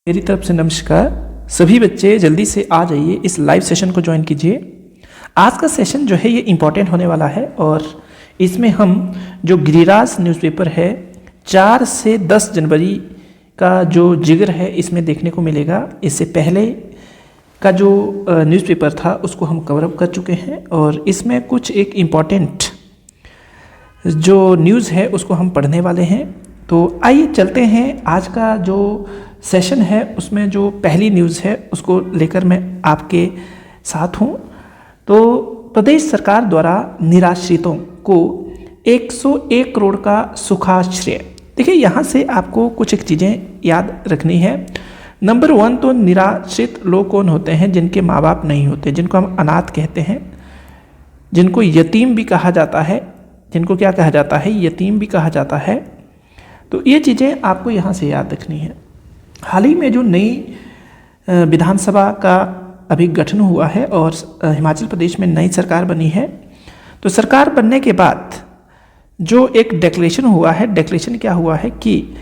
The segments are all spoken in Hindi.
मेरी तरफ से नमस्कार। सभी बच्चे जल्दी से आ जाइए, इस लाइव सेशन को ज्वाइन कीजिए। आज का सेशन जो है ये इम्पॉर्टेंट होने वाला है और इसमें हम जो गिरिराज न्यूज़पेपर है 4 से 10 जनवरी का जो जिक्र है इसमें देखने को मिलेगा। इससे पहले का जो न्यूज़पेपर था उसको हम कवर अप कर चुके हैं और इसमें कुछ एक इम्पॉर्टेंट जो न्यूज़ है उसको हम पढ़ने वाले हैं। तो आइए चलते हैं, आज का जो सेशन है उसमें जो पहली न्यूज़ है उसको लेकर मैं आपके साथ हूँ। तो प्रदेश सरकार द्वारा निराश्रितों को 101 करोड़ का सुखाश्रय। देखिए यहाँ से आपको कुछ एक चीज़ें याद रखनी है। नंबर 1 तो निराश्रित लोग कौन होते हैं? जिनके माँ बाप नहीं होते, जिनको हम अनाथ कहते हैं, जिनको यतीम भी कहा जाता है। जिनको क्या कहा जाता है? यतीम भी कहा जाता है। तो ये चीज़ें आपको यहाँ से याद रखनी है। हाल ही में जो नई विधानसभा का अभी गठन हुआ है और हिमाचल प्रदेश में नई सरकार बनी है। तो सरकार बनने के बाद जो एक डिक्लेरेशन हुआ है, डिक्लेरेशन क्या हुआ है कि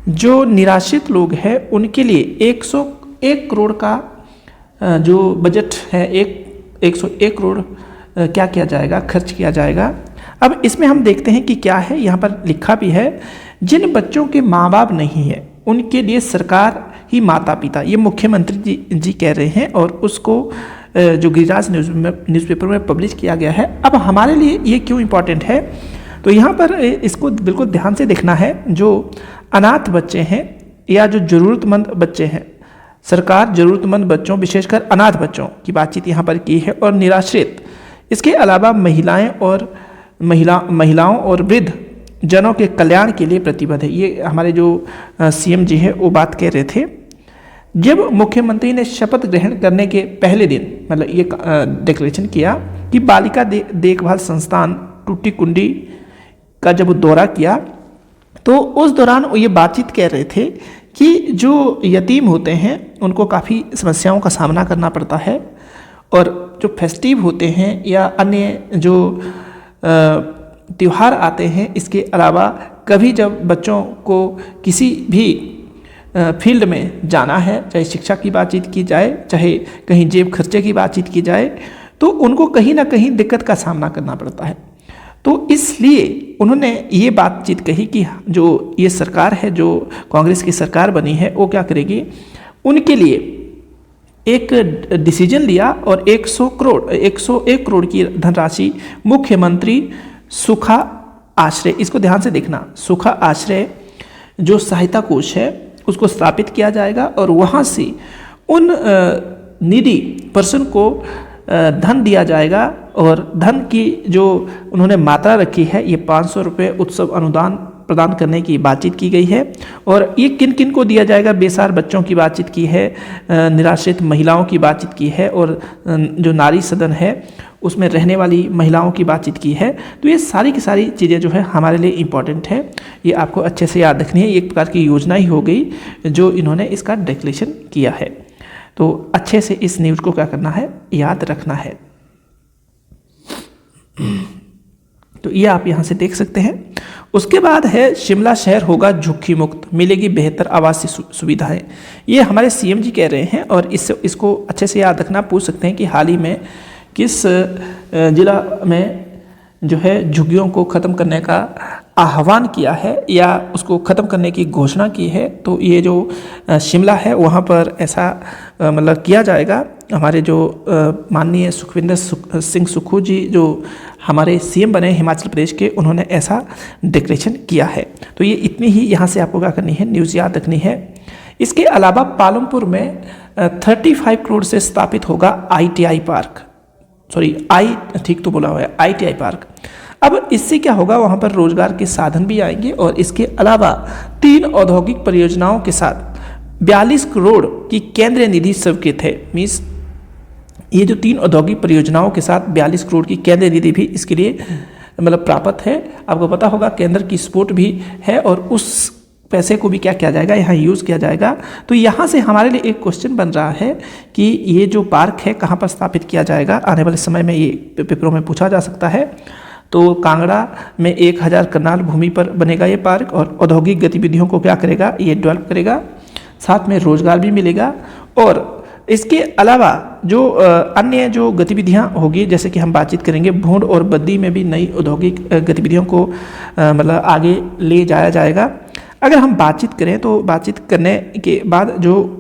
जो निराश्रित लोग हैं उनके लिए 101 करोड़ का जो बजट है 101 करोड़ क्या किया जाएगा, खर्च किया जाएगा। अब इसमें हम देखते हैं कि क्या है, यहाँ पर लिखा भी है, जिन बच्चों के माँ बाप नहीं है उनके लिए सरकार ही माता पिता। ये मुख्यमंत्री जी कह रहे हैं और उसको जो गिरिराज न्यूज़पेपर में पब्लिश किया गया है। अब हमारे लिए ये क्यों इम्पोर्टेंट है, तो यहाँ पर इसको बिल्कुल ध्यान से देखना है। जो अनाथ बच्चे हैं या जो ज़रूरतमंद बच्चे हैं, सरकार ज़रूरतमंद बच्चों विशेषकर अनाथ बच्चों की बातचीत यहाँ पर की है और निराश्रित। इसके अलावा महिलाओं और वृद्ध जनों के कल्याण के लिए प्रतिबद्ध है। ये हमारे जो सीएम जी है वो बात कह रहे थे जब मुख्यमंत्री ने शपथ ग्रहण करने के पहले दिन, मतलब ये डिक्लेरेशन किया कि बालिका देखभाल संस्थान टूटीकुंडी का जब दौरा किया तो उस दौरान वो ये बातचीत कह रहे थे कि जो यतीम होते हैं उनको काफ़ी समस्याओं का सामना करना पड़ता है और जो फेस्टिव होते हैं या अन्य जो त्यौहार आते हैं, इसके अलावा कभी जब बच्चों को किसी भी फील्ड में जाना है, चाहे शिक्षा की बातचीत की जाए, चाहे कहीं जेब खर्चे की बातचीत की जाए, तो उनको कहीं ना कहीं दिक्कत का सामना करना पड़ता है। तो इसलिए उन्होंने ये बातचीत कही कि जो ये सरकार है, जो कांग्रेस की सरकार बनी है, वो क्या करेगी, उनके लिए एक डिसीजन लिया और 101 करोड़ की धनराशि मुख्यमंत्री सुखा आश्रय, इसको ध्यान से देखना, सुखा आश्रय जो सहायता कोष है उसको स्थापित किया जाएगा और वहाँ से उन नीडी पर्सन को धन दिया जाएगा। और धन की जो उन्होंने मात्रा रखी है ये 500 रुपये उत्सव अनुदान प्रदान करने की बातचीत की गई है। और ये किन किन को दिया जाएगा? बेसहारा बच्चों की बातचीत की है, निराश्रित महिलाओं की बातचीत की है और जो नारी सदन है उसमें रहने वाली महिलाओं की बातचीत की है। तो ये सारी की सारी चीज़ें जो है हमारे लिए इम्पॉर्टेंट है, ये आपको अच्छे से याद रखनी है। ये एक प्रकार की योजना ही हो गई जो इन्होंने इसका डिक्लेरेशन किया है। तो अच्छे से इस न्यूज़ को क्या करना है, याद रखना है। तो ये आप यहाँ से देख सकते हैं। उसके बाद है शिमला शहर होगा झुग्गी मुक्त, मिलेगी बेहतर आवासीय सुविधाएं। ये हमारे सीएम जी कह रहे हैं और इसको अच्छे से याद रखना। पूछ सकते हैं कि हाल ही में किस जिला में जो है झुग्गियों को ख़त्म करने का आह्वान किया है या उसको ख़त्म करने की घोषणा की है। तो ये जो शिमला है वहाँ पर ऐसा मतलब किया जाएगा। हमारे जो माननीय सुखविंदर सिंह सुक्खू जी जो हमारे सीएम बने हिमाचल प्रदेश के, उन्होंने ऐसा डिक्लेरेशन किया है। तो ये इतनी ही यहाँ से आपको क्या करनी है, न्यूज़ याद रखनी है। इसके अलावा पालमपुर में 35 करोड़ से स्थापित होगा ITI पार्क, ठीक तो बोला हुआ है, ITI पार्क। अब इससे क्या होगा, वहाँ पर रोजगार के साधन भी आएंगे और इसके अलावा 3 औद्योगिक परियोजनाओं के साथ 42 करोड़ की केंद्रीय निधि स्वीकृत है। मीन्स ये जो 3 औद्योगिक परियोजनाओं के साथ 42 करोड़ की केंद्रीय निधि भी इसके लिए मतलब प्राप्त है। आपको पता होगा केंद्र की सपोर्ट भी है और उस पैसे को भी क्या किया जाएगा, यहाँ यूज़ किया जाएगा। तो यहाँ से हमारे लिए एक क्वेश्चन बन रहा है कि ये जो पार्क है कहाँ पर स्थापित किया जाएगा। आने वाले समय में ये पेपरों में पूछा जा सकता है। तो कांगड़ा में 1000 कनाल भूमि पर बनेगा ये पार्क और औद्योगिक गतिविधियों को क्या करेगा, ये डेवलप करेगा। साथ में रोजगार भी मिलेगा। और इसके अलावा जो अन्य जो गतिविधियां होगी, जैसे कि हम बातचीत करेंगे भूड और बद्दी में भी नई औद्योगिक गतिविधियों को मतलब आगे ले जाया जाएगा। अगर हम बातचीत करें तो बातचीत करने के बाद जो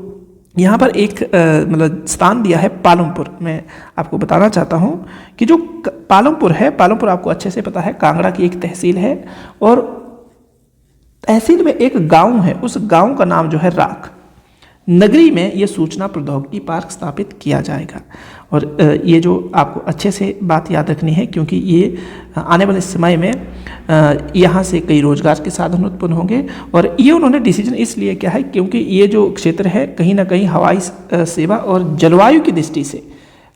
यहाँ पर एक मतलब स्थान दिया है पालमपुर, मैं आपको बताना चाहता हूँ कि जो पालमपुर है, पालमपुर आपको अच्छे से पता है कांगड़ा की एक तहसील है और तहसील में एक गांव है, उस गांव का नाम जो है राख। नगरी में ये सूचना प्रौद्योगिकी पार्क स्थापित किया जाएगा। और ये जो आपको अच्छे से बात याद रखनी है, क्योंकि ये आने वाले समय में यहाँ से कई रोजगार के साधन उत्पन्न होंगे। और ये उन्होंने डिसीजन इसलिए किया है क्योंकि ये जो क्षेत्र है कहीं ना कहीं हवाई सेवा और जलवायु की दृष्टि से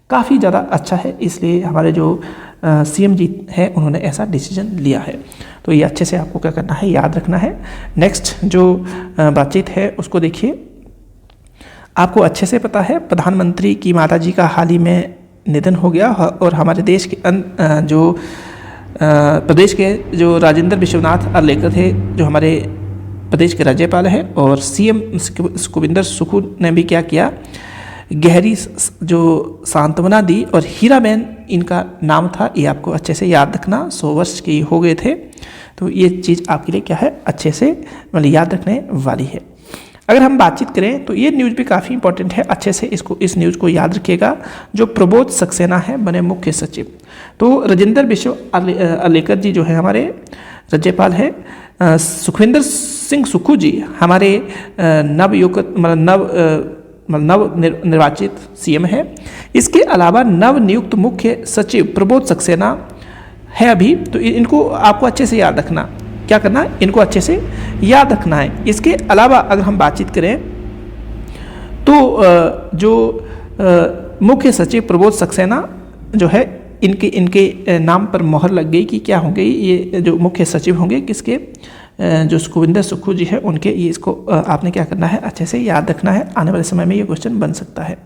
काफ़ी ज़्यादा अच्छा है, इसलिए हमारे जो सीएम जी है उन्होंने ऐसा डिसीजन लिया है। तो ये अच्छे से आपको क्या करना है, याद रखना है। नेक्स्ट जो बातचीत है उसको देखिए। आपको अच्छे से पता है प्रधानमंत्री की माताजी का हाल ही में निधन हो गया और हमारे देश के जो प्रदेश के जो राजेंद्र विश्वनाथ आर्लेकर थे, जो हमारे प्रदेश के राज्यपाल हैं, और सीएम सुखविंदर सुक्खू ने भी क्या किया, गहरी जो सांत्वना दी। और हीराबेन इनका नाम था, ये आपको अच्छे से याद रखना। 100 वर्ष के हो गए थे, तो ये चीज़ आपके लिए क्या है, अच्छे से मतलब याद रखने वाली है। अगर हम बातचीत करें तो ये न्यूज़ भी काफ़ी इंपॉर्टेंट है, अच्छे से इस न्यूज़ को याद रखिएगा। जो प्रबोध सक्सेना है बने मुख्य सचिव, तो राजेंद्र विश्वनाथ आर्लेकर जी जो है हमारे राज्यपाल है, सुखविंदर सिंह सुक्खू जी हमारे नव निर्वाचित सीएम है। इसके अलावा नव नियुक्त मुख्य सचिव प्रबोध सक्सेना है अभी, तो इनको आपको अच्छे से याद रखना। क्या करना है, इनको अच्छे से याद रखना है। इसके अलावा अगर हम बातचीत करें तो जो मुख्य सचिव प्रबोध सक्सेना जो है, इनके नाम पर मोहर लग गई कि क्या होंगे ये जो मुख्य सचिव होंगे किसके, जो सुखविंदर सुक्खू जी है उनके। ये इसको आपने क्या करना है, अच्छे से याद रखना है, आने वाले समय में ये क्वेश्चन बन सकता है।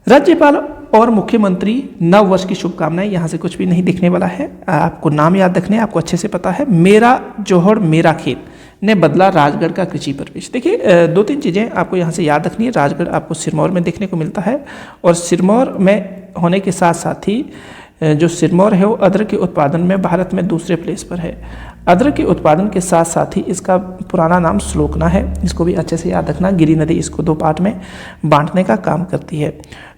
राज्यपाल और मुख्यमंत्री नव वर्ष की शुभकामनाएं, यहाँ से कुछ भी नहीं दिखने वाला है, आपको नाम याद रखने, आपको अच्छे से पता है। मेरा जोहड़ मेरा खेत ने बदला राजगढ़ का कृषि परिवेश। देखिए 2-3 चीज़ें आपको यहाँ से याद रखनी है। राजगढ़ आपको सिरमौर में देखने को मिलता है, और सिरमौर में होने के साथ साथ ही जो सिरमौर है वो अदरक के उत्पादन में भारत में दूसरे प्लेस पर है। अदरक के उत्पादन के साथ साथ ही इसका पुराना नाम श्लोकना है, इसको भी अच्छे से याद रखना। गिरी नदी इसको 2 पार्ट में बांटने का काम करती है।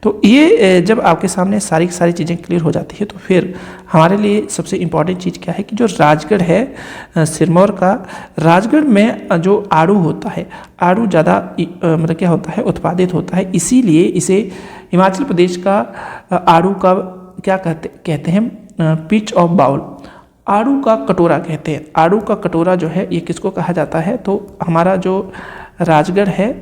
तो ये जब आपके सामने सारी चीज़ें क्लियर हो जाती है, तो फिर हमारे लिए सबसे इम्पॉर्टेंट चीज़ क्या है कि जो राजगढ़ है सिरमौर का, राजगढ़ में जो आड़ू होता है, आड़ू ज़्यादा मतलब क्या होता है, उत्पादित होता है। इसीलिए इसे हिमाचल प्रदेश का आड़ू का क्या कहते हैं, पिच ऑफ बाउल, आड़ू का कटोरा कहते हैं। आड़ू का कटोरा जो है ये किसको कहा जाता है, तो हमारा जो राजगढ़ है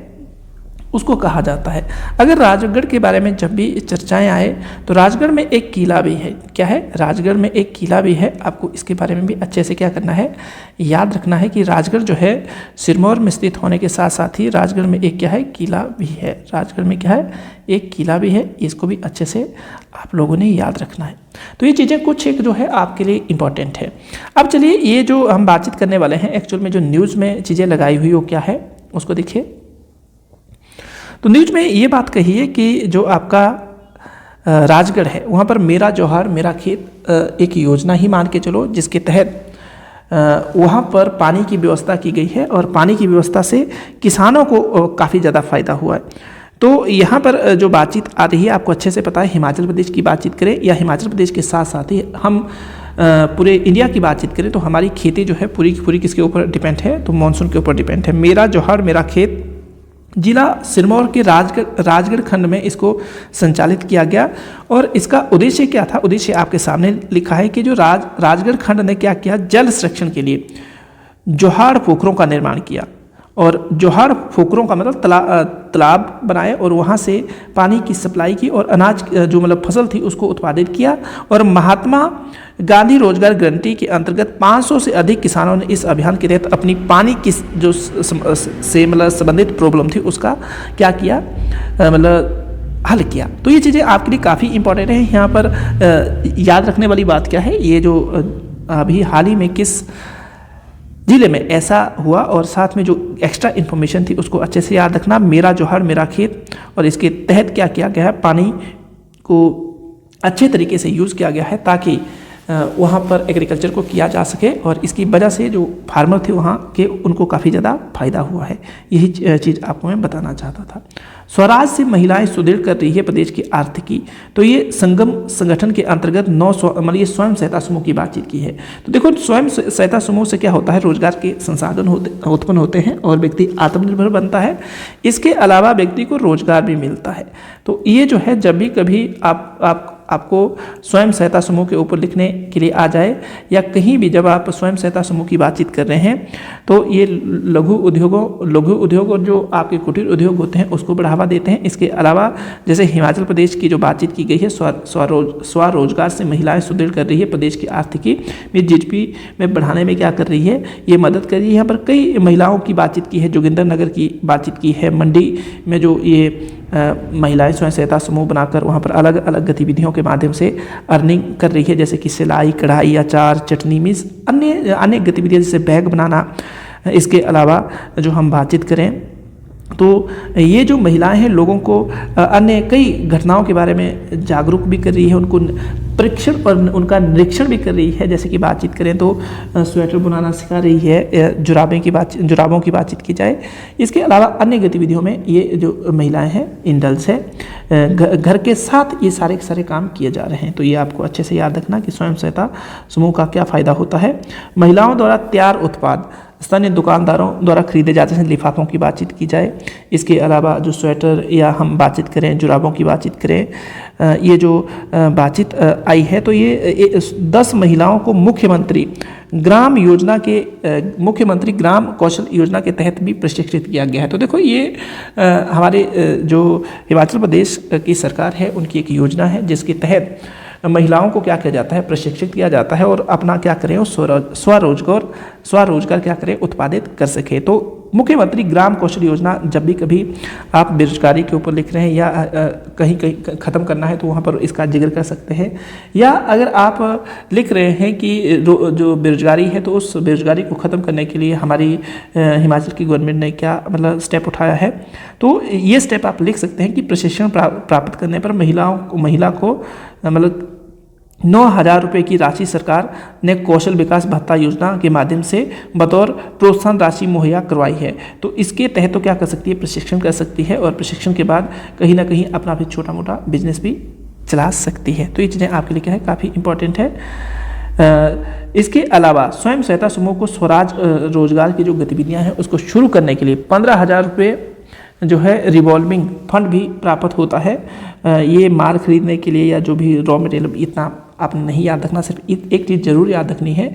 उसको कहा जाता है। अगर राजगढ़ के बारे में जब भी चर्चाएं आए तो राजगढ़ में एक किला भी है। क्या है, राजगढ़ में एक किला भी है। आपको इसके बारे में भी अच्छे से क्या करना है, याद रखना है कि राजगढ़ जो है सिरमौर में स्थित होने के साथ साथ ही राजगढ़ में एक क्या है, किला भी है। राजगढ़ में क्या है, एक किला भी है। इसको भी अच्छे से आप लोगों ने याद रखना है। तो ये चीज़ें कुछ एक जो है आपके लिए इम्पॉर्टेंट है। अब चलिए ये जो हम बातचीत करने वाले हैं, एक्चुअल में जो न्यूज़ में चीज़ें लगाई हुई वो क्या है उसको देखिए। तो न्यूज में ये बात कही है कि जो आपका राजगढ़ है वहाँ पर मेरा जोहार मेरा खेत एक योजना ही मान के चलो, जिसके तहत वहाँ पर पानी की व्यवस्था की गई है और पानी की व्यवस्था से किसानों को काफ़ी ज़्यादा फायदा हुआ है। तो यहाँ पर जो बातचीत आ रही है आपको अच्छे से पता है, हिमाचल प्रदेश की बातचीत करें या हिमाचल प्रदेश के साथ साथ ही हम पूरे इंडिया की बातचीत करें तो हमारी खेती जो है पूरी की पूरी किसके ऊपर डिपेंड है, तो मानसून के ऊपर डिपेंड है। मेरा जोहार मेरा खेत जिला सिरमौर के राजगढ़ खंड में इसको संचालित किया गया और इसका उद्देश्य क्या था, उद्देश्य आपके सामने लिखा है कि जो राजगढ़ खंड ने क्या किया, जल संरक्षण के लिए जोहाड़ पोखरों का निर्माण किया। और जोहाड़ पोखरों का मतलब तालाब बनाए और वहाँ से पानी की सप्लाई की और अनाज जो मतलब फसल थी उसको उत्पादित किया। और महात्मा गांधी रोजगार गारंटी के अंतर्गत 500 से अधिक किसानों ने इस अभियान के तहत अपनी पानी की जो से मतलब संबंधित प्रॉब्लम थी उसका क्या किया, मतलब हल किया। तो ये चीज़ें आपके लिए काफ़ी इंपॉर्टेंट है। यहाँ पर याद रखने वाली बात क्या है, ये जो अभी हाल ही में किस जिले में ऐसा हुआ। और साथ में जो एक्स्ट्रा इन्फॉर्मेशन थी उसको अच्छे से याद रखना। मेरा जोहर मेरा खेत, और इसके तहत क्या किया गया है, पानी को अच्छे तरीके से यूज़ किया गया है ताकि वहाँ पर एग्रीकल्चर को किया जा सके, और इसकी वजह से जो फार्मर थे वहाँ के उनको काफ़ी ज़्यादा फायदा हुआ है। यही चीज़ आपको मैं बताना चाहता था। स्वराज से महिलाएं सुदृढ़ कर रही है प्रदेश की आर्थिकी। तो ये संगम संगठन के अंतर्गत 9 मतलब ये स्वयं सहायता समूह की बातचीत की है। तो देखो, स्वयं सहायता समूह से क्या होता है, रोजगार के संसाधन उत्पन्न होते हैं और व्यक्ति आत्मनिर्भर बनता है। इसके अलावा व्यक्ति को रोजगार भी मिलता है। तो ये जो है, जब भी कभी आपको स्वयं सहायता समूह के ऊपर लिखने के लिए आ जाए, या कहीं भी जब आप स्वयं सहायता समूह की बातचीत कर रहे हैं, तो ये लघु उद्योग और जो आपके कुटीर उद्योग होते हैं उसको बढ़ावा देते हैं। इसके अलावा जैसे हिमाचल प्रदेश की जो बातचीत की गई है, स्वरोजगार से महिलाएं सुदृढ़ कर रही है प्रदेश की आर्थिकी में, जीडीपी में बढ़ाने में क्या कर रही है, ये मदद कर रही है। यहाँ पर कई महिलाओं की बातचीत की है, जोगिंद्रनगर की बातचीत की है, मंडी में जो ये महिलाएं स्वयं सहायता समूह बनाकर वहाँ पर अलग अलग गतिविधियों के माध्यम से अर्निंग कर रही है, जैसे कि सिलाई, कढ़ाई, अचार, चटनी, मीन्स अन्य गतिविधियाँ जैसे बैग बनाना। इसके अलावा जो हम बातचीत करें तो ये जो महिलाएं हैं लोगों को अन्य कई घटनाओं के बारे में जागरूक भी कर रही है, उनको परीक्षण और उनका निरीक्षण भी कर रही है। जैसे कि बातचीत करें तो स्वेटर बनाना सिखा रही है, जुराबों की बातचीत की जाए। इसके अलावा अन्य गतिविधियों में ये जो महिलाएं हैं इंडल्स है, घर के साथ ये सारे के सारे काम किए जा रहे हैं। तो ये आपको अच्छे से याद रखना कि स्वयं सहायता समूह का क्या फ़ायदा होता है। महिलाओं द्वारा तैयार उत्पाद स्थानीय दुकानदारों द्वारा खरीदे जाते हैं, लिफाफों की बातचीत की जाए। इसके अलावा जो स्वेटर या हम बातचीत करें, जुराबों की बातचीत करें, ये जो बातचीत आई है, तो ये 10 महिलाओं को मुख्यमंत्री ग्राम कौशल योजना के तहत भी प्रशिक्षित किया गया है। तो देखो, ये हमारे जो हिमाचल प्रदेश की सरकार है उनकी एक योजना है जिसके तहत महिलाओं को क्या किया जाता है, प्रशिक्षित किया जाता है, और अपना क्या करें, स्वरोजगार क्या करें, उत्पादित कर सके। तो मुख्यमंत्री ग्राम कौशल योजना, जब भी कभी आप बेरोजगारी के ऊपर लिख रहे हैं या कहीं ख़त्म करना है तो वहाँ पर इसका जिक्र कर सकते हैं। या अगर आप लिख रहे हैं कि जो बेरोजगारी है तो उस बेरोजगारी को ख़त्म करने के लिए हमारी हिमाचल की गवर्नमेंट ने क्या मतलब स्टेप उठाया है, तो ये स्टेप आप लिख सकते हैं कि प्रशिक्षण प्राप्त करने पर महिला को मतलब 9,000 रुपये की राशि सरकार ने कौशल विकास भत्ता योजना के माध्यम से बतौर प्रोत्साहन राशि मुहैया करवाई है। तो इसके तहत तो क्या कर सकती है, प्रशिक्षण कर सकती है, और प्रशिक्षण के बाद कहीं ना कहीं अपना भी छोटा मोटा बिजनेस भी चला सकती है। तो ये चीज़ें आपके लिए क्या है, काफ़ी इंपॉर्टेंट है। इसके अलावा स्वयं सहायता समूह को स्वराज रोजगार की जो गतिविधियाँ हैं उसको शुरू करने के लिए 15,000 रुपये जो है रिवॉल्विंग फंड भी प्राप्त होता है। ये माल खरीदने के लिए या जो भी रॉ मटेरियल, इतना आप नहीं याद रखना, सिर्फ एक चीज़ जरूर याद रखनी है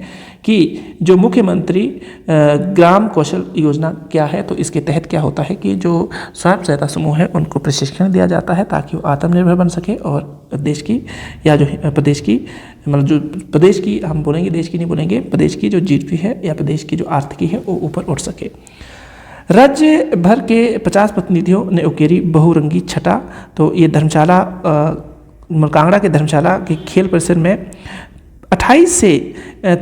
कि जो मुख्यमंत्री ग्राम कौशल योजना क्या है, तो इसके तहत क्या होता है कि जो स्वयं सहायता समूह है उनको प्रशिक्षण दिया जाता है ताकि वो आत्मनिर्भर बन सके और देश की या जो प्रदेश की मतलब जो प्रदेश की हम बोलेंगे, देश की नहीं बोलेंगे, प्रदेश की जो जीडीपी है या प्रदेश की जो आर्थिकी है वो ऊपर उठ सके। राज्य भर के 50 प्रतिनिधियों ने उकेरी बहुरंगी छटा। तो ये धर्मशाला कांगड़ा के धर्मशाला के खेल परिसर में 28 से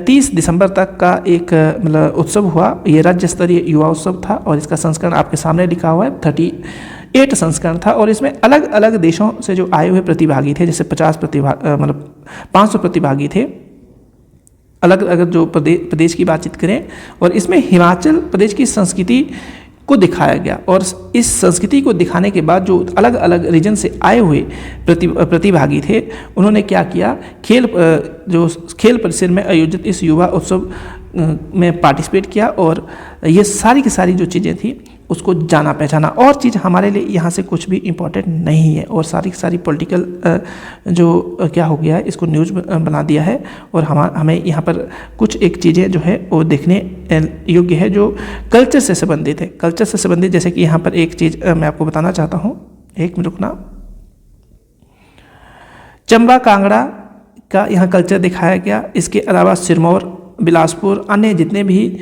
30 दिसंबर तक का एक मतलब उत्सव हुआ। ये राज्य स्तरीय युवा उत्सव था और इसका संस्करण आपके सामने लिखा हुआ है, 38 संस्करण था। और इसमें अलग अलग देशों से जो आए हुए प्रतिभागी थे, जैसे 500 प्रतिभागी थे अलग अलग जो प्रदेश की बातचीत करें। और इसमें हिमाचल प्रदेश की संस्कृति को दिखाया गया, और इस संस्कृति को दिखाने के बाद जो अलग अलग रीजन से आए हुए प्रतिभागी थे उन्होंने क्या किया, खेल परिसर में आयोजित इस युवा उत्सव में पार्टिसिपेट किया, और ये सारी की सारी जो चीज़ें थी उसको जाना पहचाना। और चीज़ हमारे लिए यहाँ से कुछ भी इम्पोर्टेंट नहीं है, और सारी की सारी पॉलिटिकल जो क्या हो गया है इसको न्यूज़ बना दिया है। और हमें यहाँ पर कुछ एक चीज़ें जो है वो देखने योग्य है जो कल्चर से संबंधित है। कल्चर से संबंधित जैसे कि यहाँ पर एक चीज़ मैं आपको बताना चाहता हूँ, एक मिनट रुकना। चंबा कांगड़ा का यहाँ कल्चर दिखाया गया। इसके अलावा सिरमौर, बिलासपुर, अन्य जितने भी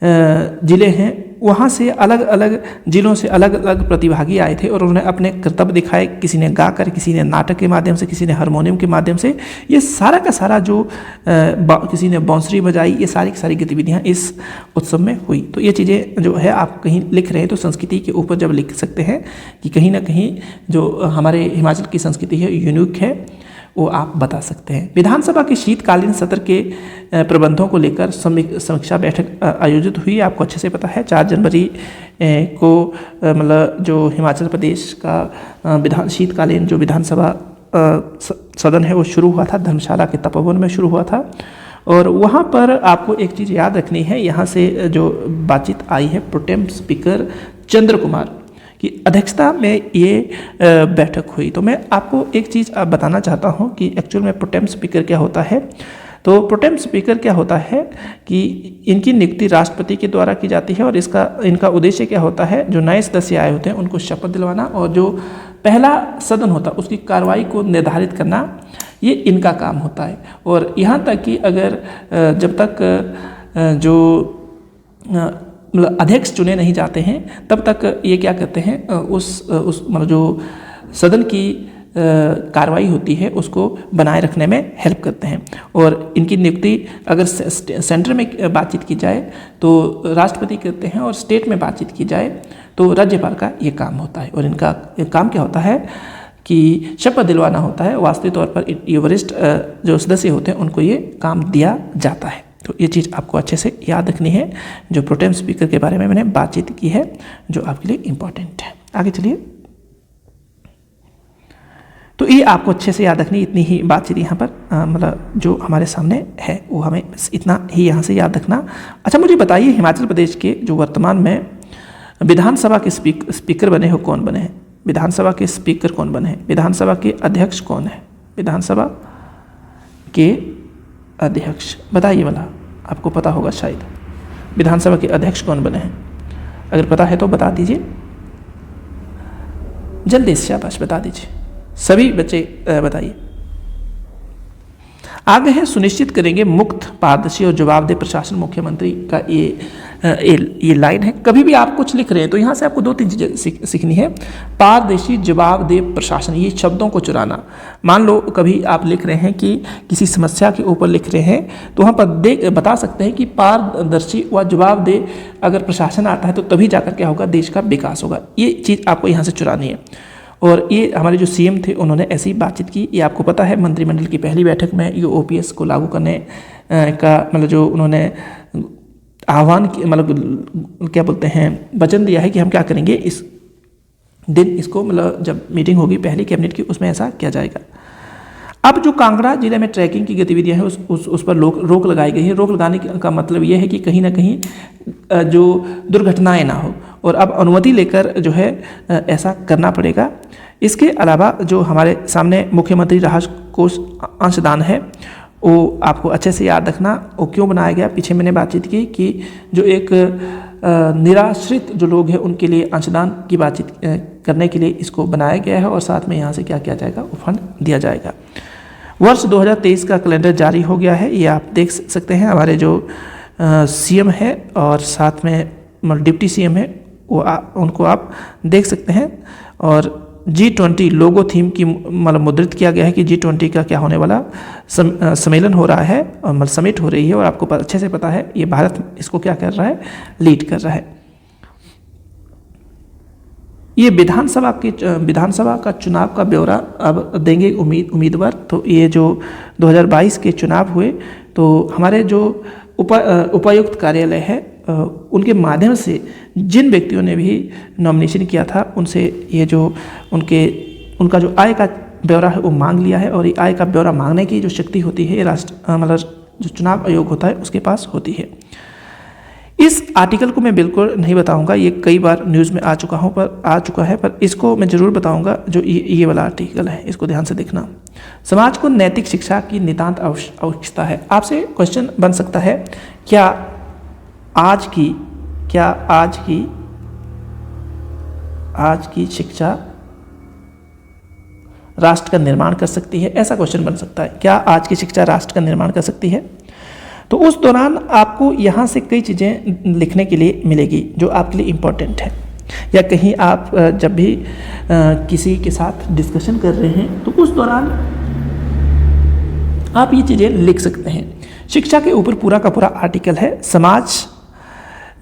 ज़िले हैं वहाँ से अलग अलग जिलों से अलग अलग प्रतिभागी आए थे और उन्होंने अपने कर्तव्य दिखाए। किसी ने गाकर, किसी ने नाटक के माध्यम से, किसी ने हारमोनियम के माध्यम से। ये सारा का सारा जो किसी ने बांसुरी बजाई, ये सारी की सारी गतिविधियाँ इस उत्सव में हुई। तो ये चीज़ें जो है आप कहीं लिख रहे हैं तो संस्कृति के ऊपर जब लिख सकते हैं कि कहीं ना कहीं जो हमारे हिमाचल की संस्कृति है यूनिक है, वो आप बता सकते हैं। विधानसभा के शीतकालीन सत्र के प्रबंधों को लेकर समीक्षा बैठक आयोजित हुई। आपको अच्छे से पता है 4 जनवरी को मतलब जो हिमाचल प्रदेश का शीतकालीन जो विधानसभा सदन है वो शुरू हुआ था, धर्मशाला के तपोवन में शुरू हुआ था। और वहाँ पर आपको एक चीज़ याद रखनी है, यहाँ से जो बातचीत आई है प्रोटेम स्पीकर चंद्र कुमार की अध्यक्षता में ये बैठक हुई। तो मैं आपको एक चीज़ बताना चाहता हूँ कि एक्चुअल में प्रोटेम स्पीकर क्या होता है। तो प्रोटेम स्पीकर क्या होता है कि इनकी नियुक्ति राष्ट्रपति के द्वारा की जाती है और इनका उद्देश्य क्या होता है, जो नए सदस्य आए होते हैं उनको शपथ दिलवाना और जो पहला सदन होता है उसकी कार्रवाई को निर्धारित करना, ये इनका काम होता है। और यहाँ तक कि अगर जब तक जो मतलब अध्यक्ष चुने नहीं जाते हैं तब तक ये क्या करते हैं, उस मतलब जो सदन की कार्रवाई होती है उसको बनाए रखने में हेल्प करते हैं। और इनकी नियुक्ति अगर सेंटर में बातचीत की जाए तो राष्ट्रपति करते हैं और स्टेट में बातचीत की जाए तो राज्यपाल का ये काम होता है। और इनका काम क्या होता है कि शपथ दिलवाना होता है। वास्तविक तौर पर ये वरिष्ठ जो सदस्य होते हैं उनको ये काम दिया जाता है। तो ये चीज़ आपको अच्छे से याद रखनी है, जो प्रोटेम स्पीकर के बारे में मैंने बातचीत की है, जो आपके लिए इम्पोर्टेंट है। आगे चलिए। तो ये आपको अच्छे से याद रखनी, इतनी ही बातचीत यहाँ पर मतलब जो हमारे सामने है वो हमें बस इतना ही यहाँ से याद रखना। अच्छा, मुझे बताइए हिमाचल प्रदेश के जो वर्तमान में विधानसभा के स्पीकर बने हो कौन बने हैं? विधानसभा के स्पीकर कौन बने हैं? विधानसभा के अध्यक्ष कौन है? विधानसभा के अध्यक्ष बताइए वाला, आपको पता होगा शायद। विधानसभा के अध्यक्ष कौन बने हैं? अगर पता है तो बता दीजिए जल्दी से, शाबाश बता दीजिए। सभी बच्चे बताइए। आगे है, सुनिश्चित करेंगे मुक्त, पारदर्शी और जवाबदेह प्रशासन। मुख्यमंत्री का ये लाइन है। कभी भी आप कुछ लिख रहे हैं तो यहाँ से आपको 2-3 चीज़ें सीखनी है। पारदर्शी, जवाबदेह प्रशासन, ये शब्दों को चुराना। मान लो कभी आप लिख रहे हैं कि किसी समस्या के ऊपर लिख रहे हैं तो वहाँ पर बता सकते हैं कि पारदर्शी व जवाबदेह अगर प्रशासन आता है तो तभी जाकर क्या होगा, देश का विकास होगा। ये चीज़ आपको यहाँ से चुरानी है। और ये हमारे जो सीएम थे उन्होंने ऐसी बातचीत की। ये आपको पता है मंत्रिमंडल की पहली बैठक में ये ओपीएस को लागू करने का मतलब जो उन्होंने आह्वान मतलब क्या बोलते हैं, वचन दिया है कि हम क्या करेंगे इस दिन, इसको मतलब जब मीटिंग होगी पहली कैबिनेट की उसमें ऐसा किया जाएगा। अब जो कांगड़ा जिले में ट्रैकिंग की गतिविधियां हैं उस पर रोक लगाई गई है। रोक लगाने का मतलब ये है कि कहीं ना कहीं जो दुर्घटनाएं ना हो, और अब अनुमति लेकर जो है ऐसा करना पड़ेगा। इसके अलावा जो हमारे सामने मुख्यमंत्री राहत कोष अंशदान है वो आपको अच्छे से याद रखना। वो क्यों बनाया गया, पीछे मैंने बातचीत की कि जो एक निराश्रित जो लोग हैं उनके लिए अंशदान की बातचीत करने के लिए इसको बनाया गया है। और साथ में यहाँ से क्या किया जाएगा, वो फंड दिया जाएगा। वर्ष 2023 का कैलेंडर जारी हो गया है, ये आप देख सकते हैं। हमारे जो सीएम है और साथ में डिप्टी सीएम है वो उनको आप देख सकते हैं। और G20 लोगो थीम की मतलब मुद्रित किया गया है कि G20 का क्या होने वाला सम्मेलन हो रहा है और मतलब समिट हो रही है। और आपको अच्छे से पता है ये भारत इसको क्या कर रहा है, लीड कर रहा है। ये विधानसभा का चुनाव का ब्यौरा अब देंगे उम्मीदवार। तो ये जो 2022 के चुनाव हुए तो हमारे जो उपायुक्त कार्यालय है उनके माध्यम से जिन व्यक्तियों ने भी नॉमिनेशन किया था उनसे ये जो उनका जो आय का ब्यौरा है वो मांग लिया है। और ये आय का ब्यौरा मांगने की जो शक्ति होती है मतलब जो चुनाव आयोग होता है उसके पास होती है। इस आर्टिकल को मैं बिल्कुल नहीं बताऊंगा, ये कई बार न्यूज़ में आ चुका है, पर इसको मैं ज़रूर बताऊंगा। जो ये वाला आर्टिकल है इसको ध्यान से देखना। समाज को नैतिक शिक्षा की नितांत आवश्यकता है। आपसे क्वेश्चन बन सकता है, क्या आज की शिक्षा राष्ट्र का निर्माण कर सकती है? ऐसा क्वेश्चन बन सकता है, क्या आज की शिक्षा राष्ट्र का निर्माण कर सकती है? तो उस दौरान आपको यहाँ से कई चीज़ें लिखने के लिए मिलेगी जो आपके लिए इम्पोर्टेंट है, या कहीं आप जब भी किसी के साथ डिस्कशन कर रहे हैं तो उस दौरान आप ये चीज़ें लिख सकते हैं। शिक्षा के ऊपर पूरा का पूरा आर्टिकल है। समाज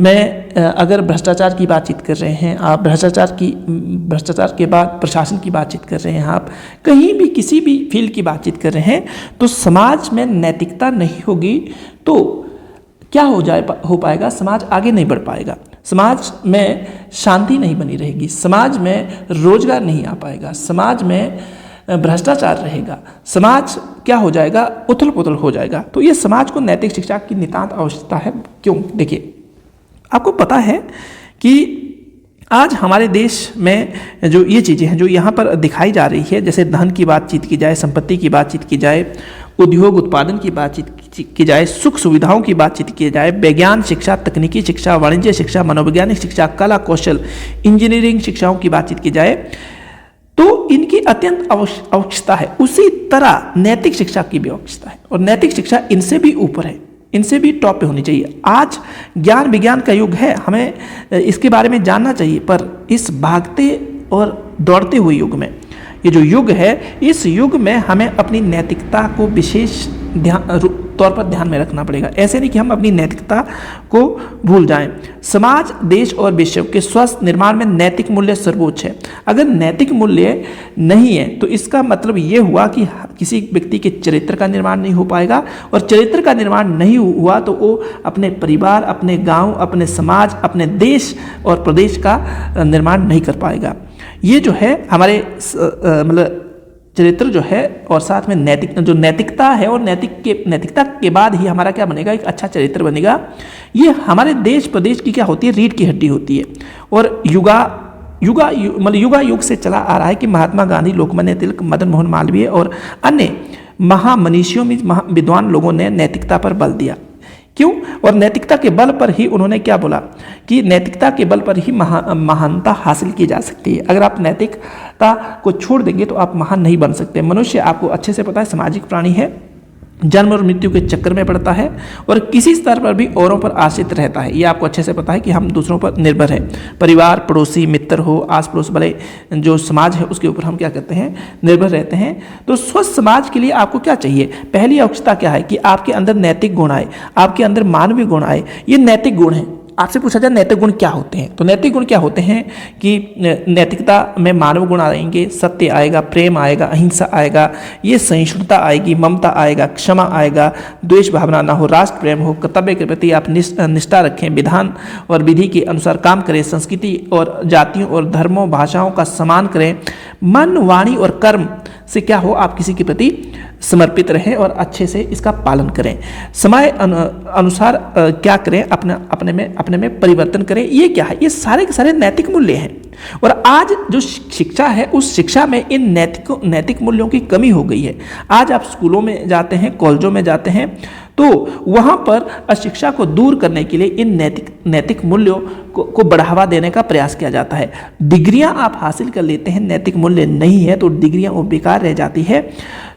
में अगर भ्रष्टाचार की बातचीत कर रहे हैं आप, भ्रष्टाचार के बाद प्रशासन की बातचीत कर रहे हैं आप, कहीं भी किसी भी फील्ड की बातचीत कर रहे हैं, तो समाज में नैतिकता नहीं होगी तो क्या हो पाएगा, समाज आगे नहीं बढ़ पाएगा, समाज में शांति नहीं बनी रहेगी, समाज में रोजगार नहीं आ पाएगा, समाज में भ्रष्टाचार रहेगा, समाज क्या हो जाएगा, उथल पुथल हो जाएगा। तो ये समाज को नैतिक शिक्षा की नितांत आवश्यकता है। क्यों? देखिए, आपको पता है कि आज हमारे देश में जो ये चीज़ें हैं जो यहाँ पर दिखाई जा रही है, जैसे धन की बातचीत की जाए, संपत्ति की बातचीत की जाए, उद्योग उत्पादन की बातचीत की जाए, सुख सुविधाओं की बातचीत की जाए, विज्ञान शिक्षा, तकनीकी शिक्षा, वाणिज्य शिक्षा, मनोवैज्ञानिक शिक्षा, कला कौशल, इंजीनियरिंग शिक्षाओं की बातचीत की जाए, तो इनकी अत्यंत आवश्यकता है। उसी तरह नैतिक शिक्षा की भी आवश्यकता है, और नैतिक शिक्षा इनसे भी ऊपर है, इनसे भी टॉप पे होनी चाहिए। आज ज्ञान विज्ञान का युग है, हमें इसके बारे में जानना चाहिए, पर इस भागते और दौड़ते हुए युग में, ये जो युग है, इस युग में हमें अपनी नैतिकता को विशेष तौर पर ध्यान में रखना पड़ेगा। ऐसे नहीं कि हम अपनी नैतिकता को भूल जाएं। समाज, देश और विश्व के स्वस्थ निर्माण में नैतिक मूल्य सर्वोच्च है। अगर नैतिक मूल्य नहीं है तो इसका मतलब ये हुआ कि किसी व्यक्ति के चरित्र का निर्माण नहीं हो पाएगा, और चरित्र का निर्माण नहीं हुआ तो वो अपने परिवार, अपने गांव, अपने समाज, अपने देश और प्रदेश का निर्माण नहीं कर पाएगा। ये जो है हमारे मतलब चरित्र जो है, और साथ में नैतिकता है, और नैतिकता के बाद ही हमारा क्या बनेगा, एक अच्छा चरित्र बनेगा। ये हमारे देश प्रदेश की क्या होती है, रीढ़ की हड्डी होती है। और युगा युग से चला आ रहा है कि महात्मा गांधी, लोकमान्य तिलक, मदन मोहन मालवीय और अन्य महामनीषियों में विद्वान लोगों ने नैतिकता पर बल दिया। क्यों? और नैतिकता के बल पर ही उन्होंने क्या बोला कि नैतिकता के बल पर ही महानता हासिल की जा सकती है। अगर आप नैतिकता को छोड़ देंगे तो आप महान नहीं बन सकते। मनुष्य, आपको अच्छे से पता है, सामाजिक प्राणी है, जन्म और मृत्यु के चक्कर में पड़ता है, और किसी स्तर पर भी औरों पर आश्रित रहता है। ये आपको अच्छे से पता है कि हम दूसरों पर निर्भर है। परिवार, पड़ोसी, मित्र हो, आस पड़ोस वाले जो समाज है उसके ऊपर हम क्या करते हैं, निर्भर रहते हैं। तो स्वस्थ समाज के लिए आपको क्या चाहिए? पहली आवश्यकता क्या है कि आपके अंदर नैतिक गुण आए, आपके अंदर मानवीय गुण आए। ये नैतिक गुण है। आपसे पूछा जाए नैतिक गुण क्या होते हैं, तो नैतिक गुण क्या होते हैं कि नैतिकता में मानव गुण आएंगे, सत्य आएगा, प्रेम आएगा, अहिंसा आएगा, ये सहिष्णुता आएगी, ममता आएगा, क्षमा आएगा, द्वेष भावना ना हो, राष्ट्र प्रेम हो, कर्तव्य के प्रति आप निष्ठा रखें, विधान और विधि के अनुसार काम करें, संस्कृति और जातियों और धर्मों भाषाओं का सम्मान करें, मन, वाणी और कर्म से क्या हो, आप किसी के प्रति समर्पित रहें और अच्छे से इसका पालन करें। समय अनुसार क्या करें, अपने में परिवर्तन करें। ये क्या है? ये सारे के सारे नैतिक मूल्य हैं। और आज जो शिक्षा है, उस शिक्षा में इन नैतिक मूल्यों की कमी हो गई है। आज आप स्कूलों में जाते हैं, कॉलेजों में जाते हैं, तो वहाँ पर अशिक्षा को दूर करने के लिए इन नैतिक मूल्यों को बढ़ावा देने का प्रयास किया जाता है। डिग्रियाँ आप हासिल कर लेते हैं, नैतिक मूल्य नहीं है तो डिग्रियाँ वो बेकार रह जाती है।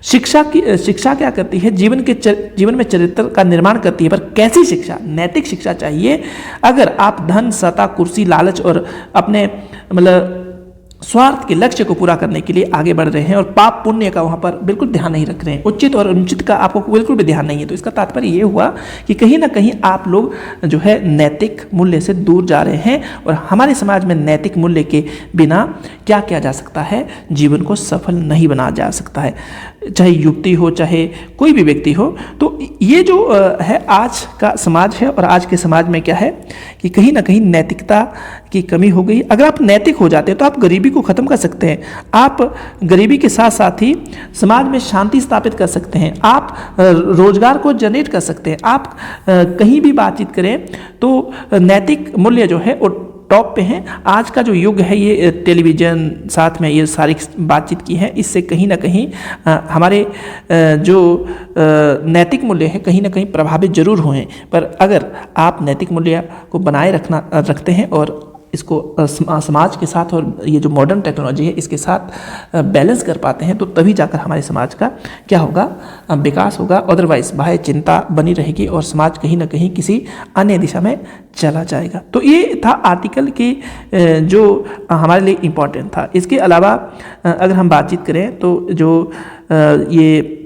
शिक्षा क्या करती है? जीवन में चरित्र का निर्माण करती है। पर कैसी शिक्षा? नैतिक शिक्षा चाहिए। अगर आप धन, सत्ता, कुर्सी, लालच और अपने मतलब स्वार्थ के लक्ष्य को पूरा करने के लिए आगे बढ़ रहे हैं और पाप पुण्य का वहाँ पर बिल्कुल ध्यान नहीं रख रहे हैं, उचित और अनुचित का आपको बिल्कुल भी ध्यान नहीं है, तो इसका तात्पर्य ये हुआ कि कहीं ना कहीं आप लोग जो है नैतिक मूल्य से दूर जा रहे हैं। और हमारे समाज में नैतिक मूल्य के बिना क्या किया जा सकता है? जीवन को सफल नहीं बनाया जा सकता है, चाहे युवती हो, चाहे कोई भी व्यक्ति हो। तो ये जो है आज का समाज है, और आज के समाज में क्या है कि कहीं ना कहीं नैतिकता की कमी हो गई। अगर आप नैतिक हो जाते हैं तो आप गरीबी को खत्म कर सकते हैं, आप गरीबी के साथ साथ ही समाज में शांति स्थापित कर सकते हैं, आप रोजगार को जनरेट कर सकते हैं। आप कहीं भी बातचीत करें तो नैतिक मूल्य जो है वो टॉप पे हैं। आज का जो युग है, ये टेलीविज़न साथ में ये सारी बातचीत की है, इससे कहीं ना कहीं हमारे जो नैतिक मूल्य है कहीं ना कहीं प्रभावित जरूर हुए हैं। पर अगर आप नैतिक मूल्य को बनाए रखते हैं और इसको समाज के साथ और ये जो मॉडर्न टेक्नोलॉजी है इसके साथ बैलेंस कर पाते हैं, तो तभी जाकर हमारे समाज का क्या होगा, विकास होगा। अदरवाइज बाह्य चिंता बनी रहेगी और समाज कहीं ना कहीं किसी अन्य दिशा में चला जाएगा। तो ये था आर्टिकल की जो हमारे लिए इम्पोर्टेंट था। इसके अलावा अगर हम बातचीत करें तो जो ये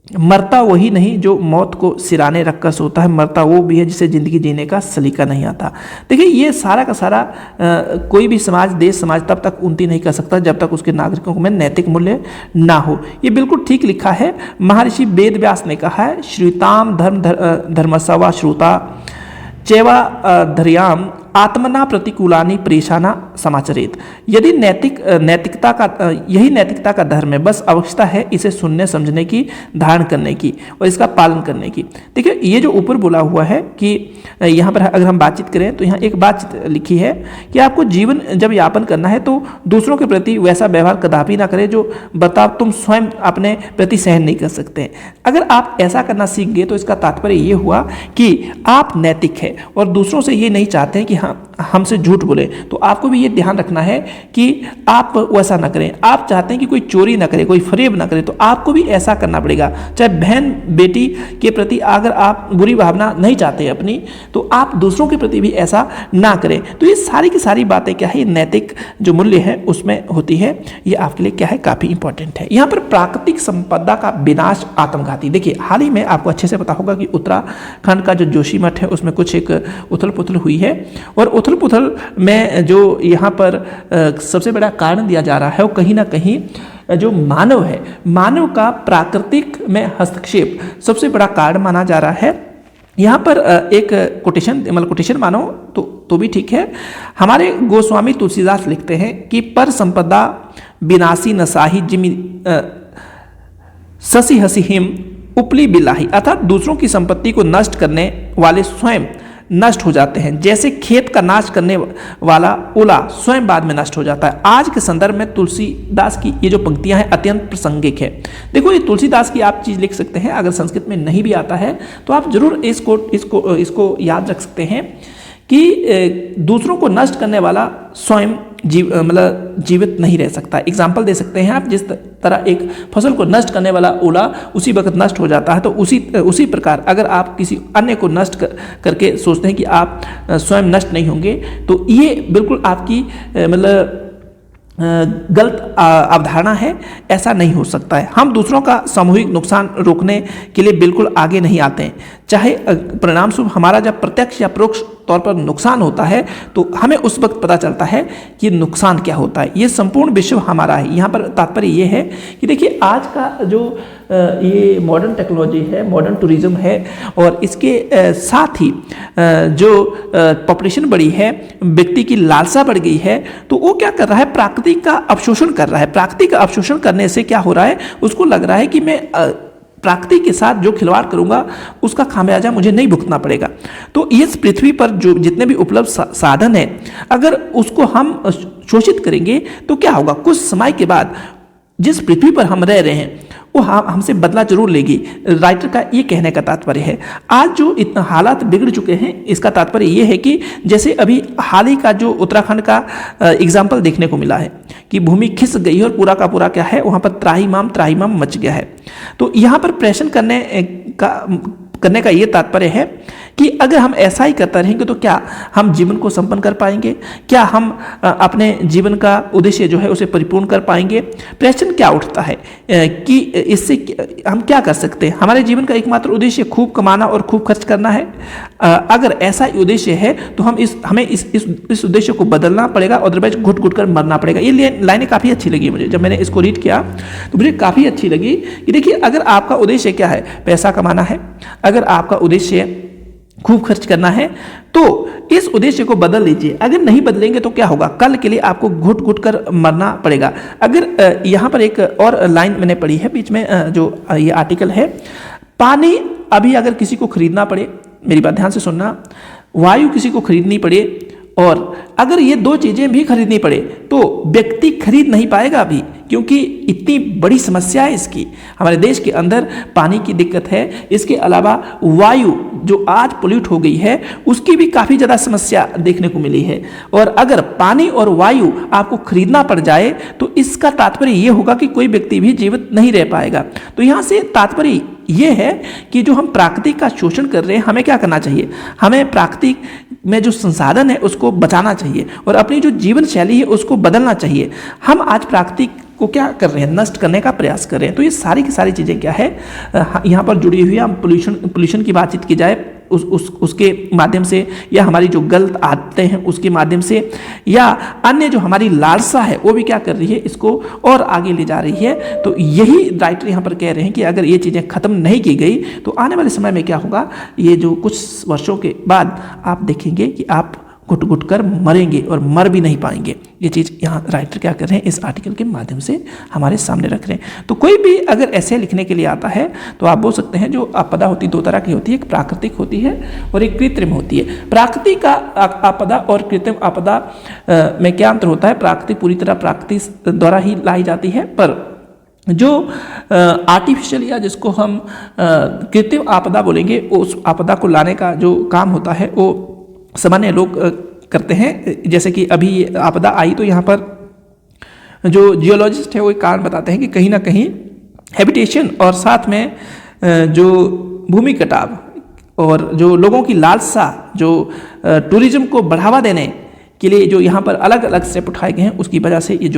मरता वही नहीं जो मौत को सिराने रखकर सोता है, मरता वो भी है जिसे ज़िंदगी जीने का सलीका नहीं आता। देखिए ये सारा का सारा कोई भी समाज, देश समाज तब तक उन्नति नहीं कर सकता जब तक उसके नागरिकों में नैतिक मूल्य ना हो। ये बिल्कुल ठीक लिखा है। महर्षि वेद व्यास ने कहा है, श्रुताम धर्मसवा श्रुता चैवा धर्याम आत्मना प्रतिकूलानि प्रेषाना समाचरित। यदि यही नैतिकता का धर्म है, बस आवश्यकता है इसे सुनने समझने की, धारण करने की और इसका पालन करने की। देखिए ये जो ऊपर बोला हुआ है कि यहाँ पर अगर हम बातचीत करें तो यहाँ एक बातचीत लिखी है कि आपको जीवन जब यापन करना है तो दूसरों के प्रति वैसा व्यवहार कदापि ना करें जो बर्ताव तुम स्वयं अपने प्रति सहन नहीं कर सकते। अगर आप ऐसा करना सीख गए तो इसका तात्पर्य ये हुआ कि आप नैतिक है और दूसरों से ये नहीं चाहते हैं कि हमसे झूठ बोले। तो आपको भी ये ध्यान रखना है कि आप वैसा ना करें। आप चाहते हैं कि कोई चोरी ना करे, कोई फरेब ना करे, तो आपको भी ऐसा करना पड़ेगा। चाहे बहन बेटी के प्रति अगर आप बुरी भावना नहीं चाहते अपनी, तो आप दूसरों के प्रति भी ऐसा ना करें। तो ये सारी की सारी बातें क्या है, ये नैतिक जो मूल्य है उसमें होती है। ये आपके लिए क्या है, काफी इंपॉर्टेंट है। यहाँ पर प्राकृतिक संपदा का विनाश आत्मघाती। देखिए हाल ही में आपको अच्छे से पता होगा कि उत्तराखंड का जो जोशीमठ है उसमें कुछ एक उथल पुथल हुई है, और उथल पुथल में जो यहाँ पर सबसे बड़ा कारण दिया जा रहा है वो कहीं ना कहीं जो मानव है, मानव का प्राकृतिक में हस्तक्षेप सबसे बड़ा कारण माना जा रहा है। यहाँ पर एक कोटेशन मानो तो भी ठीक है। हमारे गोस्वामी तुलसीदास लिखते हैं कि पर संपदा विनाशी नसाही जिमि ससी हसी हिम उपली बिलाही, अर्थात दूसरों की संपत्ति को नष्ट करने वाले स्वयं नष्ट हो जाते हैं, जैसे खेत का नाश करने वाला ओला स्वयं बाद में नष्ट हो जाता है। आज के संदर्भ में तुलसीदास की ये जो पंक्तियां हैं अत्यंत प्रासंगिक है। देखो ये तुलसीदास की आप चीज लिख सकते हैं, अगर संस्कृत में नहीं भी आता है तो आप जरूर इसको याद रख सकते हैं कि दूसरों को नष्ट करने वाला स्वयं जीवित नहीं रह सकता। एग्जाम्पल दे सकते हैं आप, जिस तरह एक फसल को नष्ट करने वाला ओला उसी वक्त नष्ट हो जाता है, तो उसी प्रकार अगर आप किसी अन्य को नष्ट करके सोचते हैं कि आप स्वयं नष्ट नहीं होंगे, तो ये बिल्कुल आपकी गलत अवधारणा है। ऐसा नहीं हो सकता है। हम दूसरों का सामूहिक नुकसान रोकने के लिए बिल्कुल आगे नहीं आते हैं। चाहे परिणाम स्वरूप हमारा जब प्रत्यक्ष या परोक्ष तौर पर नुकसान होता है तो हमें उस वक्त पता चलता है कि नुकसान क्या होता है। ये संपूर्ण विश्व हमारा है। यहाँ पर तात्पर्य ये है कि देखिए आज का जो ये मॉडर्न टेक्नोलॉजी है, मॉडर्न टूरिज्म है, और इसके साथ ही जो पॉपुलेशन बढ़ी है, व्यक्ति की लालसा बढ़ गई है, तो वो क्या कर रहा है, प्राकृतिक का अवशोषण कर रहा है। प्राकृतिक का अवशोषण करने से क्या हो रहा है, उसको लग रहा है कि मैं प्रकृति के साथ जो खिलवाड़ करूंगा उसका खामियाजा मुझे नहीं भुगतना पड़ेगा। तो इस पृथ्वी पर जो जितने भी उपलब्ध साधन है, अगर उसको हम शोषित करेंगे तो क्या होगा, कुछ समय के बाद जिस पृथ्वी पर हम रह रहे हैं वो हमसे बदला जरूर लेगी। राइटर का ये कहने का तात्पर्य है। आज जो इतना हालात बिगड़ चुके हैं, इसका तात्पर्य ये है कि जैसे अभी हाल ही का जो उत्तराखंड का एग्जाम्पल देखने को मिला है कि भूमि खिसक गई है और पूरा का पूरा क्या है, वहाँ पर त्राहिमाम मच गया है। तो यहाँ पर प्रेषण करने का ये तात्पर्य है कि अगर हम ऐसा ही करते रहेंगे तो क्या हम जीवन को संपन्न कर पाएंगे, क्या हम अपने जीवन का उद्देश्य जो है उसे परिपूर्ण कर पाएंगे। प्रश्न क्या उठता है कि इससे हम क्या कर सकते हैं। हमारे जीवन का एकमात्र उद्देश्य खूब कमाना और खूब खर्च करना है। अगर ऐसा ही उद्देश्य है तो हमें इस उद्देश्य को बदलना पड़ेगा, अदरवाइज घुट घुट कर मरना पड़ेगा। ये लाइनें काफ़ी अच्छी लगी मुझे, जब मैंने इसको रीड किया तो मुझे काफ़ी अच्छी लगी कि देखिए अगर आपका उद्देश्य क्या है, पैसा कमाना है, अगर आपका उद्देश्य खूब खर्च करना है, तो इस उद्देश्य को बदल लीजिए। अगर नहीं बदलेंगे तो क्या होगा, कल के लिए आपको घुट घुट कर मरना पड़ेगा। अगर यहाँ पर एक और लाइन मैंने पढ़ी है बीच में, जो ये आर्टिकल है, पानी अभी अगर किसी को खरीदना पड़े, मेरी बात ध्यान से सुनना, वायु किसी को खरीदनी पड़े और अगर ये दो चीज़ें भी खरीदनी पड़े तो व्यक्ति खरीद नहीं पाएगा अभी, क्योंकि इतनी बड़ी समस्या है इसकी। हमारे देश के अंदर पानी की दिक्कत है, इसके अलावा वायु जो आज पोल्यूट हो गई है उसकी भी काफ़ी ज़्यादा समस्या देखने को मिली है। और अगर पानी और वायु आपको खरीदना पड़ जाए तो इसका तात्पर्य ये होगा कि कोई व्यक्ति भी जीवित नहीं रह पाएगा। तो यहाँ से तात्पर्य ये है कि जो हम प्राकृतिक का शोषण कर रहे हैं, हमें क्या करना चाहिए, हमें प्राकृतिक में जो संसाधन है उसको बचाना चाहिए और अपनी जो जीवन शैली है उसको बदलना चाहिए। हम आज प्राकृतिक को क्या कर रहे हैं, नष्ट करने का प्रयास कर रहे हैं। तो ये सारी की सारी चीज़ें क्या है यहाँ पर जुड़ी हुई है। हम पोल्यूशन की बातचीत की जाए उसके माध्यम से, या हमारी जो गलत आदतें हैं उसके माध्यम से, या अन्य जो हमारी लालसा है वो भी क्या कर रही है, इसको और आगे ले जा रही है। तो यही राइटर यहाँ पर कह रहे हैं कि अगर ये चीज़ें खत्म नहीं की गई तो आने वाले समय में क्या होगा, ये जो कुछ वर्षों के बाद आप देखेंगे कि आप घुट घुट कर मरेंगे और मर भी नहीं पाएंगे। ये चीज़ यहाँ राइटर क्या कर रहे हैं, इस आर्टिकल के माध्यम से हमारे सामने रख रहे हैं। तो कोई भी अगर ऐसे लिखने के लिए आता है तो आप बोल सकते हैं जो आपदा होती है दो तरह की होती है, एक प्राकृतिक होती है और एक कृत्रिम होती है। प्राकृतिक का आपदा और कृत्रिम आपदा में क्या अंतर होता है, प्राकृतिक पूरी तरह प्राकृतिक द्वारा ही लाई जाती है, पर जो आर्टिफिशियल या जिसको हम कृत्रिम आपदा बोलेंगे, उस आपदा को लाने का जो काम होता है वो सामान्य लोग करते हैं। जैसे कि अभी आपदा आई तो यहाँ पर जो जियोलॉजिस्ट है वो एक कारण बताते हैं कि कहीं ना कहीं हैबिटेशन और साथ में जो भूमि कटाव और जो लोगों की लालसा, जो टूरिज्म को बढ़ावा देने के लिए जो यहाँ पर अलग अलग स्टेप उठाए गए हैं, उसकी वजह से ये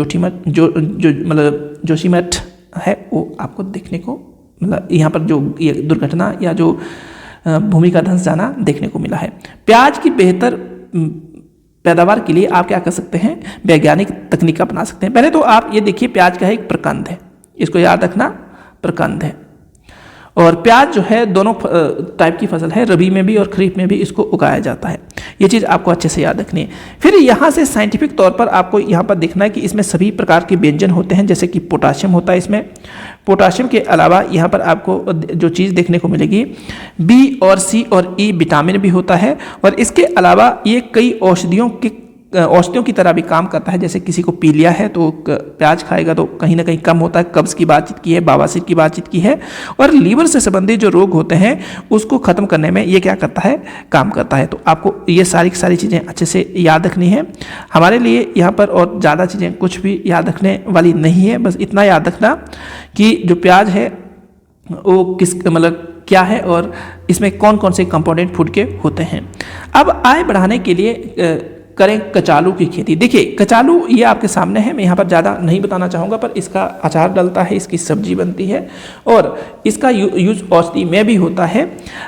जोशीमठ है वो आपको देखने को मतलब यहाँ पर जो ये दुर्घटना या जो भूमि का धंस जाना देखने को मिला है। प्याज की बेहतर पैदावार के लिए आप क्या कर सकते हैं, वैज्ञानिक तकनीक अपना सकते हैं। पहले तो आप ये देखिए प्याज का एक प्रकंद है, इसको याद रखना, प्रकंद है। और प्याज जो है दोनों टाइप की फसल है, रबी में भी और खरीफ में भी इसको उगाया जाता है। ये चीज़ आपको अच्छे से याद रखनी है। फिर यहाँ से साइंटिफिक तौर पर आपको यहाँ पर देखना है कि इसमें सभी प्रकार के व्यंजन होते हैं, जैसे कि पोटाशियम होता है इसमें। पोटाशियम के अलावा यहाँ पर आपको जो चीज़ देखने को मिलेगी, बी और सी और ई विटामिन भी होता है। और इसके अलावा ये कई औषधियों की तरह भी काम करता है। जैसे किसी को पीलिया है तो प्याज खाएगा तो कहीं ना कहीं कम होता है, कब्ज़ की बातचीत की है, बवासीर की बातचीत की है। और लीवर से संबंधित जो रोग होते हैं उसको ख़त्म करने में ये क्या करता है, काम करता है। तो आपको ये सारी की सारी चीज़ें अच्छे से याद रखनी है। हमारे लिए यहाँ पर और ज़्यादा चीज़ें कुछ भी याद रखने वाली नहीं है, बस इतना याद रखना कि जो प्याज है वो किस मतलब क्या है और इसमें कौन कौन से कंपोनेंट फूड के होते हैं। अब आय बढ़ाने के लिए करें कचालू की खेती। देखिए कचालू ये आपके सामने है, मैं यहाँ पर ज़्यादा नहीं बताना चाहूँगा, पर इसका अचार डलता है, इसकी सब्जी बनती है और इसका यूज औषधि में भी होता है।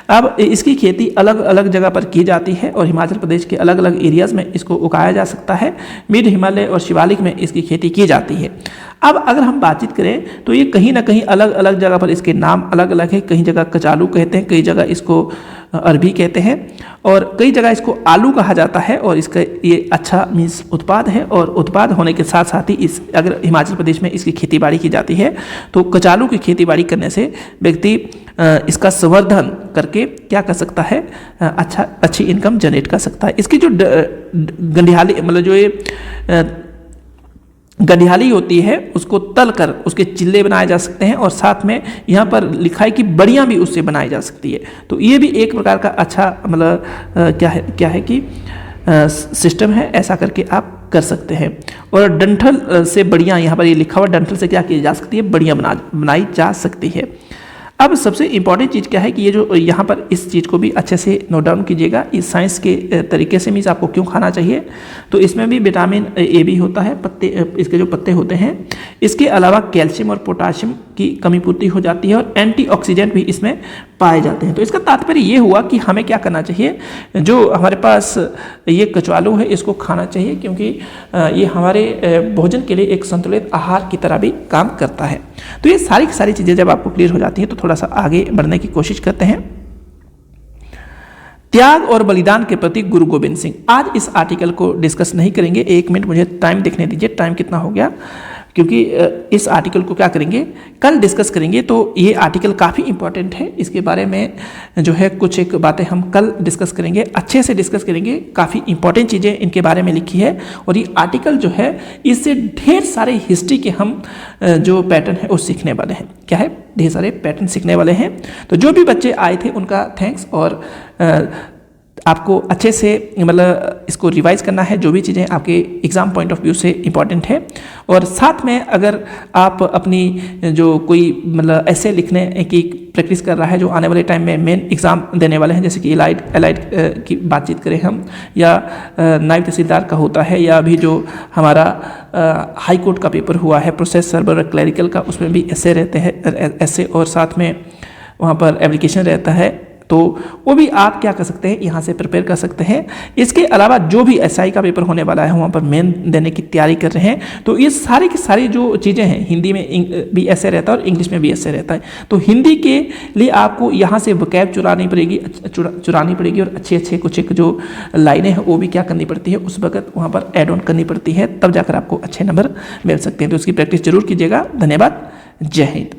अब इसकी खेती अलग अलग जगह पर की जाती है और हिमाचल प्रदेश के अलग अलग एरियाज़ में इसको उगाया जा सकता है। मिड हिमालय और शिवालिक में इसकी खेती की जाती है। अब अगर हम बातचीत करें तो ये कहीं ना कहीं अलग अलग जगह पर इसके नाम अलग अलग है। कहीं जगह कचालू कहते हैं, कई जगह इसको अरबी कहते हैं और कई जगह इसको आलू कहा जाता है। और इसका ये अच्छा मीन्स उत्पाद है और उत्पाद होने के साथ साथ ही इस अगर हिमाचल प्रदेश में इसकी खेतीबाड़ी की जाती है तो कचालू की खेतीबाड़ी करने से व्यक्ति इसका संवर्धन करके क्या कर सकता है, अच्छी इनकम जनरेट कर सकता है। इसकी जो गंडिहाली मतलब जो ये गंडिहाली होती है उसको तल कर उसके चिल्ले बनाए जा सकते हैं और साथ में यहाँ पर लिखा है कि बड़ियाँ भी उससे बनाई जा सकती है। तो ये भी एक प्रकार का अच्छा मतलब क्या है कि सिस्टम है, ऐसा करके आप कर सकते हैं। और डंठल से बड़ियाँ, यहाँ पर ये लिखा हुआ डंठल से क्या की जा सकती है, बड़ियाँ बनाई जा सकती है। अब सबसे इम्पॉर्टेंट चीज़ क्या है कि ये जो यहाँ पर इस चीज़ को भी अच्छे से नोट डाउन कीजिएगा, इस साइंस के तरीके से मीन्स आपको क्यों खाना चाहिए। तो इसमें भी विटामिन ए भी होता है, इसके जो पत्ते होते हैं। इसके अलावा कैल्शियम और पोटाशियम की कमी पूर्ति हो जाती है और एंटीऑक्सीडेंट भी इसमें पाए जाते हैं। तो इसका तात्पर्य ये हुआ कि हमें क्या करना चाहिए, जो हमारे पास ये कचवालू है इसको खाना चाहिए, क्योंकि ये हमारे भोजन के लिए एक संतुलित आहार की तरह भी काम करता है। तो ये सारी की सारी चीज़ें जब आपको क्लियर हो जाती हैं तो थोड़ा सा आगे बढ़ने की कोशिश करते हैं। त्याग और बलिदान के प्रति गुरु गोविंद सिंह। आज इस आर्टिकल को डिस्कस नहीं करेंगे, 1 मिनट मुझे टाइम देखने दीजिए, टाइम कितना हो गया। क्योंकि इस आर्टिकल को क्या करेंगे, कल डिस्कस करेंगे। तो ये आर्टिकल काफ़ी इंपॉर्टेंट है, इसके बारे में जो है कुछ एक बातें हम कल डिस्कस करेंगे, अच्छे से डिस्कस करेंगे। काफ़ी इंपॉर्टेंट चीज़ें इनके बारे में लिखी है और ये आर्टिकल जो है इससे ढेर सारे हिस्ट्री के हम जो पैटर्न है वो सीखने वाले हैं। क्या है, ढेर सारे पैटर्न सीखने वाले हैं। तो जो भी बच्चे आए थे उनका थैंक्स, और आपको अच्छे से मतलब इसको रिवाइज करना है, जो भी चीज़ें आपके एग्ज़ाम पॉइंट ऑफ व्यू से इम्पॉर्टेंट है। और साथ में अगर आप अपनी जो कोई मतलब ऐसे लिखने की प्रैक्टिस कर रहा है जो आने वाले टाइम में मेन एग्ज़ाम देने वाले हैं, जैसे कि एलाइड की बातचीत करें हम, या नायब तहसीलदार का होता है, या अभी जो हमारा हाई कोर्ट का पेपर हुआ है प्रोसेस सर्वर और क्लरिकल का, उसमें भी ऐसे रहते हैं ऐसे, और साथ में वहाँ पर एप्लीकेशन रहता है। तो वो भी आप क्या कर सकते हैं, यहाँ से प्रिपेयर कर सकते हैं। इसके अलावा जो भी एसआई का पेपर होने वाला है वहाँ पर मेन देने की तैयारी कर रहे हैं, तो ये सारी की सारी जो चीज़ें हैं, हिंदी में भी ऐसे रहता है और इंग्लिश में भी ऐसे रहता है। तो हिंदी के लिए आपको यहाँ से वोकैब चुरानी पड़ेगी और अच्छे अच्छे कुछ एक जो लाइनें हैं वो भी क्या करनी पड़ती है, उस वक्त वहाँ पर ऐड ऑन करनी पड़ती है, तब जाकर आपको अच्छे नंबर मिल सकते हैं। तो उसकी प्रैक्टिस जरूर कीजिएगा। धन्यवाद। जय हिंद।